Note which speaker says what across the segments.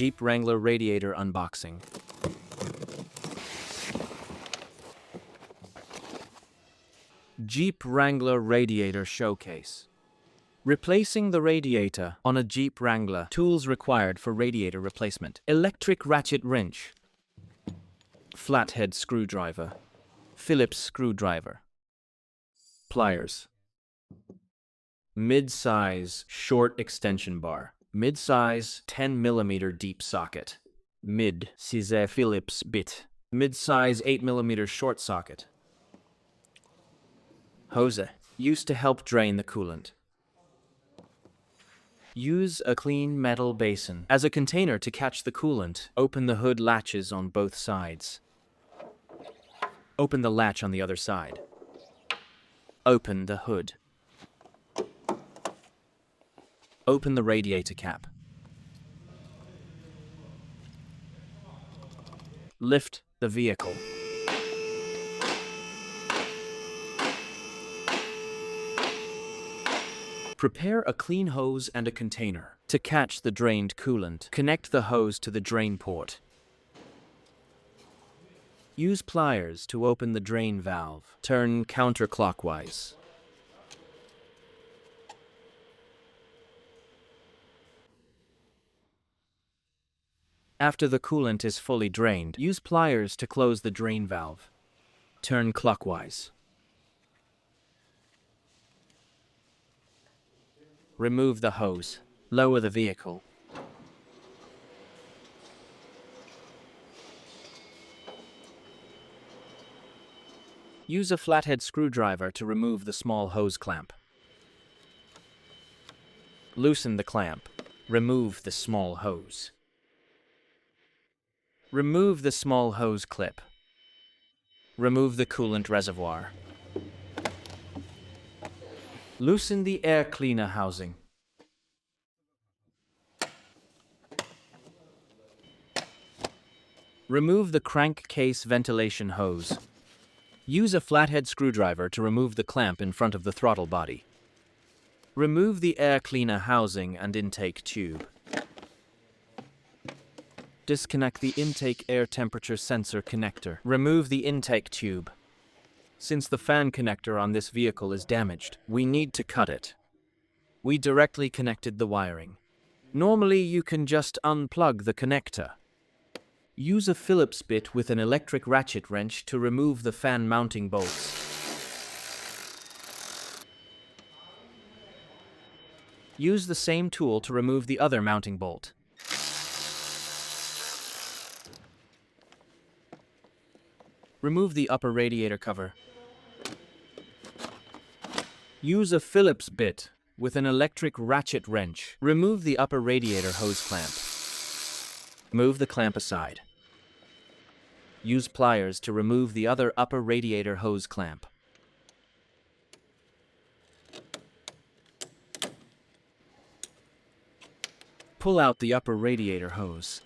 Speaker 1: Jeep Wrangler Radiator unboxing. Jeep Wrangler Radiator Showcase. Replacing the radiator on a Jeep Wrangler. Tools required for radiator replacement: electric ratchet wrench, Flathead screwdriver, Phillips screwdriver, pliers, mid-size short extension bar, mid-size 10mm deep socket, mid-size Phillips bit, mid-size 8mm short socket, hose used to help drain the coolant. Use a clean metal basin as a container to catch the coolant. Open the hood latches on both sides. Open the latch on the other side. Open the hood. Open the radiator cap. Lift the vehicle. Prepare a clean hose and a container to catch the drained coolant. Connect the hose to the drain port. Use pliers to open the drain valve. Turn counterclockwise. After the coolant is fully drained, use pliers to close the drain valve. Turn clockwise. Remove the hose. Lower the vehicle. Use a flathead screwdriver to remove the small hose clamp. Loosen the clamp. Remove the small hose. Remove the small hose clip. Remove the coolant reservoir. Loosen the air cleaner housing. Remove the crankcase ventilation hose. Use a flathead screwdriver to remove the clamp in front of the throttle body. Remove the air cleaner housing and intake tube. Disconnect the intake air temperature sensor connector. Remove the intake tube. Since the fan connector on this vehicle is damaged, we need to cut it. We directly connected the wiring. Normally, you can just unplug the connector. Use a Phillips bit with an electric ratchet wrench to remove the fan mounting bolts. Use the same tool to remove the other mounting bolt. Remove the upper radiator cover. Use a Phillips bit with an electric ratchet wrench. Remove the upper radiator hose clamp. Move the clamp aside. Use pliers to remove the other upper radiator hose clamp. Pull out the upper radiator hose.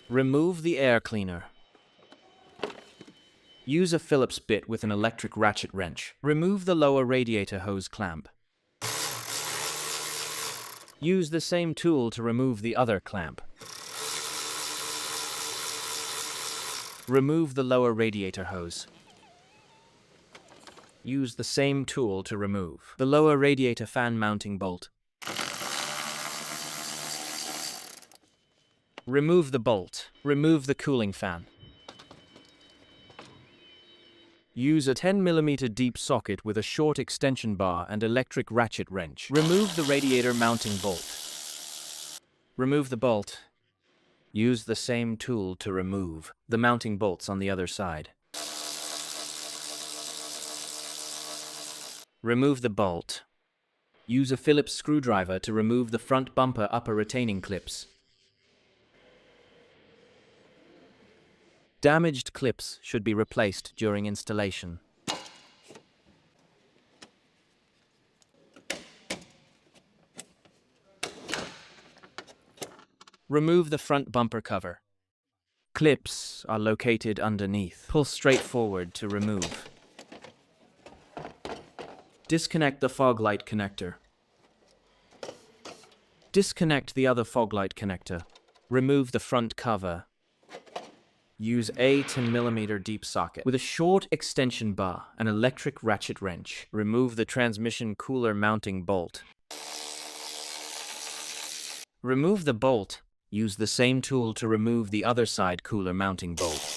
Speaker 1: Remove the air cleaner. Use a Phillips bit with an electric ratchet wrench. Remove the lower radiator hose clamp. Use the same tool to remove the other clamp. Remove the lower radiator hose. Use the same tool to remove the lower radiator fan mounting bolt. Remove the bolt. Remove the cooling fan. Use a 10mm deep socket with a short extension bar and electric ratchet wrench. Remove the radiator mounting bolt. Remove the bolt. Use the same tool to remove the mounting bolts on the other side. Remove the bolt. Use a Phillips screwdriver to remove the front bumper upper retaining clips. Damaged clips should be replaced during installation. Remove the front bumper cover. Clips are located underneath. Pull straight forward to remove. Disconnect the fog light connector. Disconnect the other fog light connector. Remove the front cover. Use a 10mm deep socket with a short extension bar, an electric ratchet wrench. Remove the transmission cooler mounting bolt. Remove the bolt. Use the same tool to remove the other side cooler mounting bolt.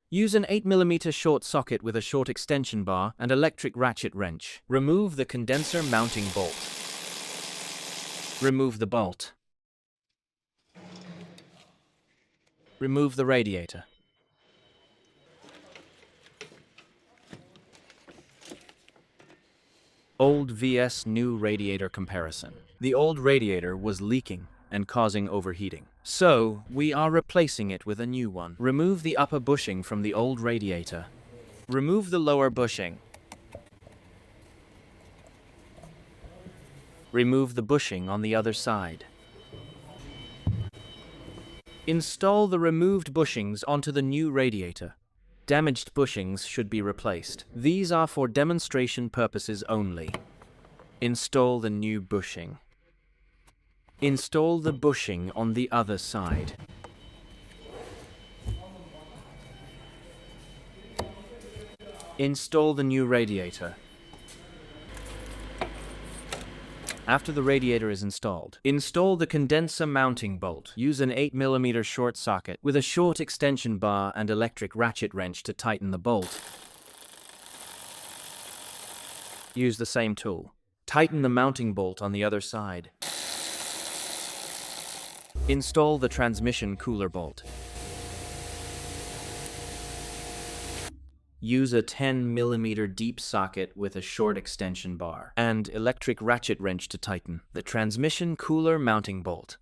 Speaker 1: Use an 8mm short socket with a short extension bar and electric ratchet wrench. Remove the condenser mounting bolt. Remove the bolt. Remove the radiator. Old vs new radiator comparison. The old radiator was leaking and causing overheating. So, we are replacing it with a new one. Remove the upper bushing from the old radiator. Remove the lower bushing. Remove the bushing on the other side. Install the removed bushings onto the new radiator. Damaged bushings should be replaced. These are for demonstration purposes only. Install the new bushing. Install the bushing on the other side. Install the new radiator. After the radiator is installed, install the condenser mounting bolt. Use an 8mm short socket with a short extension bar and electric ratchet wrench to tighten the bolt. Use the same tool. Tighten the mounting bolt on the other side. Install the transmission cooler bolt. Use a 10mm deep socket with a short extension bar and electric ratchet wrench to tighten the transmission cooler mounting bolt.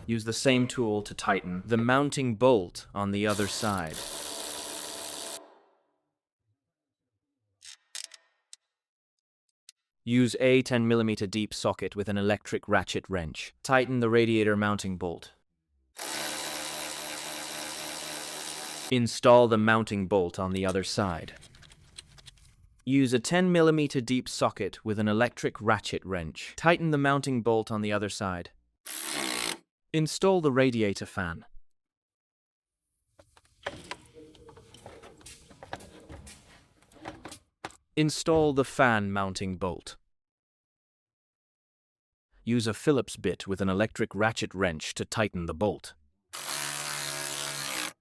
Speaker 1: Use the same tool to tighten the mounting bolt on the other side. Use a 10mm deep socket with an electric ratchet wrench. Tighten the radiator mounting bolt. Install the mounting bolt on the other side. Use a 10mm deep socket with an electric ratchet wrench. Tighten the mounting bolt on the other side. Install the radiator fan. Install the fan mounting bolt. Use a Phillips bit with an electric ratchet wrench to tighten the bolt.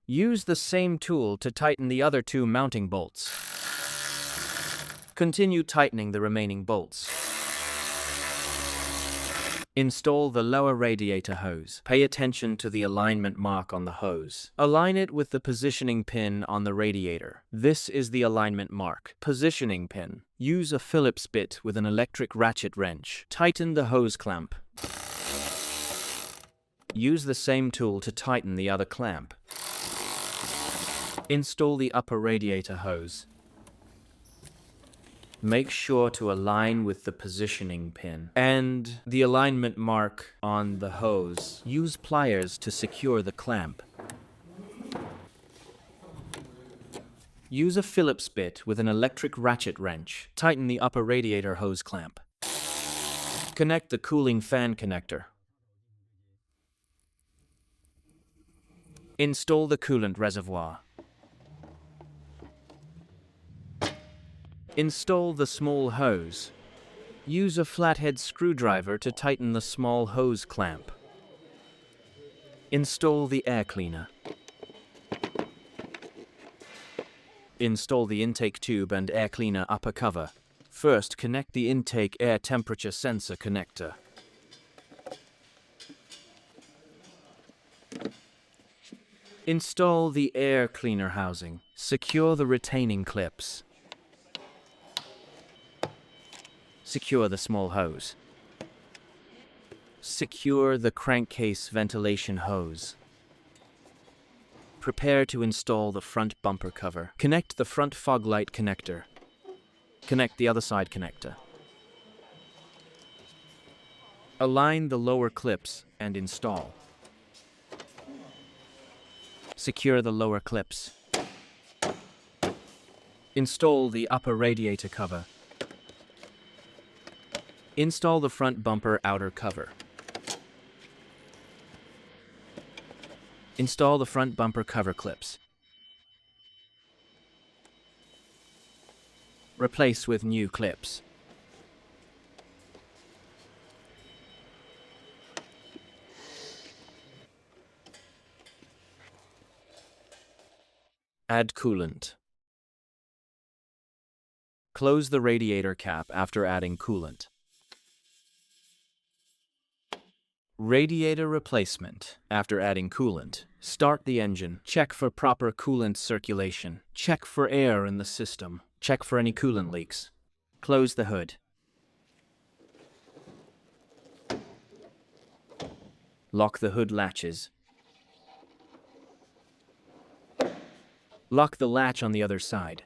Speaker 1: Use the same tool to tighten the other two mounting bolts. Continue tightening the remaining bolts. Install the lower radiator hose. Pay attention to the alignment mark on the hose. Align it with the positioning pin on the radiator. This is the alignment mark. Positioning pin. Use a Phillips bit with an electric ratchet wrench. Tighten the hose clamp. Use the same tool to tighten the other clamp. Install the upper radiator hose. Make sure to align with the positioning pin and the alignment mark on the hose. Use pliers to secure the clamp. Use a Phillips bit with an electric ratchet wrench. Tighten the upper radiator hose clamp. Connect the cooling fan connector. Install the coolant reservoir. Install the small hose. Use a flathead screwdriver to tighten the small hose clamp. Install the air cleaner. Install the intake tube and air cleaner upper cover. First, connect the intake air temperature sensor connector. Install the air cleaner housing. Secure the retaining clips. Secure the small hose. Secure the crankcase ventilation hose. Prepare to install the front bumper cover. Connect the front fog light connector. Connect the other side connector. Align the lower clips and install. Secure the lower clips. Install the upper radiator cover. Install the front bumper outer cover. Install the front bumper cover clips. Replace with new clips. Add coolant. Close the radiator cap after adding coolant. Radiator replacement. After adding coolant, start the engine. Check for proper coolant circulation. Check for air in the system. Check for any coolant leaks. Close the hood. Lock the hood latches. Lock the latch on the other side.